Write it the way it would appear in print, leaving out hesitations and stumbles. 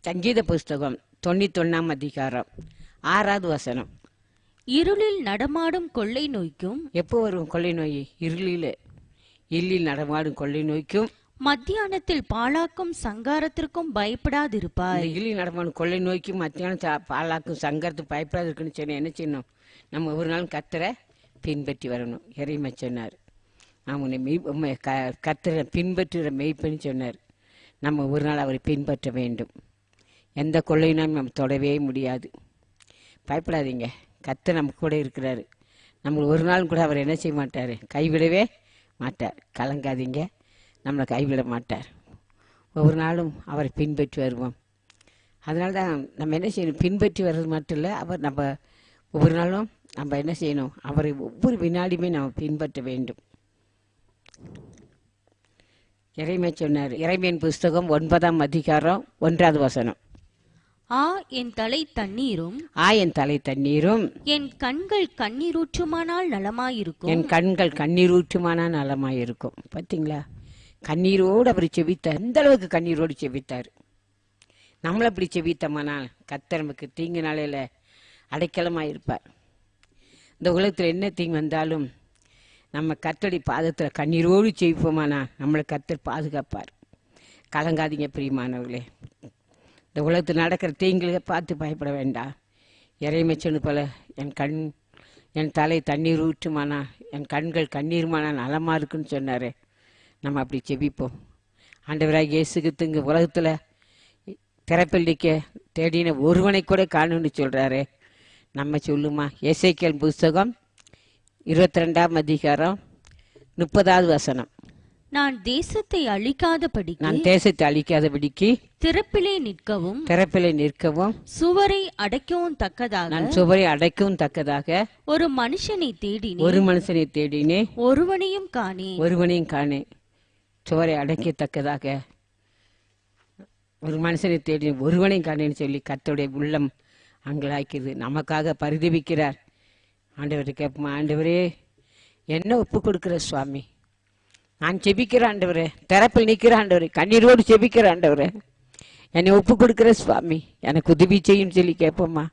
சங்கீத புஸ்தகம் 91 அதிகாரம் 6வது வசனம். இருளில் நடமாடும் கொள்ளை நோய்க்கும். எப்போ வரும் கொள்ளை நோய்? இருளில் நடமாடும் கொள்ளை நோய்க்கும் மத்தியானத்தில் பாழாக்கும் சங்காரத்திற்கும் பயப்படாதிருப்பாய். இருளில் நடமாடும் கொள்ளை நோய்க்கும் மத்தியானம் பாழாக்கும் சங்கரத்துக்கு பயப்படாது இருக்குன்னு சொன்ன என்ன செய்யணும்? நம்ம ஒரு நாள் கர்த்தரை பின்பற்றி வரணும். இறைமை சொன்னார், நான் உன்னை கர்த்தரை பின்பற்றுகிற மெய்ப்பன்னு சொன்னார். நம்ம ஒரு நாள் அவரை பின்பற்ற வேண்டும். எந்த கொள்ளையினாலும் நம்ம தொடவே முடியாது. பயப்படாதீங்க, கர்த்தர் நம்ம கூட இருக்கிறாரு. நம்ம ஒரு நாள் கூட அவர் என்ன செய்ய மாட்டார், கைவிடவே மாட்டார். கலங்காதீங்க, நம்மளை கைவிட மாட்டார். ஒவ்வொரு நாளும் அவரை பின்பற்றி வருவோம். அதனால தான் நம்ம என்ன செய்யணும், பின்பற்றி வர்றது மட்டும் இல்லை, அவர் நம்ம ஒவ்வொரு நாளும் நம்ம என்ன செய்யணும், அவரை ஒவ்வொரு வினாடியுமே நம்ம பின்பற்ற வேண்டும். இறைமை சொன்னார். இறைமையின் புஸ்தகம் 9ஆம் அதிகாரம் 1வது வசனம். என் தலை தண்ணீரும் என் தலை தண்ணீரும் என் கண்கள் கண்ணீரூற்றுமானால் நலமாயிருக்கும். என் கண்கள் கண்ணீரூற்றுமானால் நலமாயிருக்கும். பார்த்தீங்களா, கண்ணீரோடு அவர் செபித்தார். எந்த அளவுக்கு கண்ணீரோடு செபித்தார். நம்மளை அப்படி செபித்தமானால் கர்த்தர் நமக்கு தீங்கு நாளையில் அடைக்கலமாயிருப்பார். இந்த உலகத்தில் என்ன தீங்கு வந்தாலும் நம்ம கர்த்தருடைய பாதத்தில் கண்ணீரோடு செபிப்போமானா நம்மளை கர்த்தர் பாதுகாப்பார். கலங்காதீங்க பிரியமானவர்களே. இந்த உலகத்தில் நடக்கிற தீங்குகளை பார்த்து பயப்பட வேண்டாம். இறைமை சொன்னது போல என் தலை தண்ணீர் ஊற்றுமானா என் கண்கள் கண்ணீருமானா நலமா இருக்குன்னு சொன்னார். நம்ம அப்படி செபிப்போம். ஆண்டவராக இயேசு கிறிஸ்து உலகத்தில் திறப்பள்ளிக்க தேடின ஒருவனை கூட காணும்னு சொல்கிறாரு. நம்ம சொல்லுமா? எசேக்கியேல் புஸ்தகம் 22ஆம் அதிகாரம் 30வது வசனம். நான் தேசத்தை அழிக்காதபடிக்கு திறப்பிலே நிற்கவும் சுவரை அடைக்கவும் தக்கதாக ஒரு மனுஷனை தேடினேன் ஒருவனையும் காணேன். சுவரை அடைக்கத்தக்கதாக ஒரு மனுஷனை தேடினேன் ஒருவனையும் காணேன்னு சொல்லி கர்த்தருடைய உள்ளம் அங்கலாய்க்கிறது. நமக்காக பரிதபிக்கிறார். ஆண்டவரை கேட்போமா? ஆண்டவரே, என்ன ஒப்பு கொடுக்கிற சுவாமி, நான் செபிக்கிற ஆண்டவரே, திறப்பில் நிற்கிற ஆண்டவரே, கண்ணீரோடு செபிக்கிற ஆண்டவரே, என்னை ஒப்பு கொடுக்கிற சுவாமி, எனக்கு உதவி செய்யும் சொல்லி கேட்போம்மா.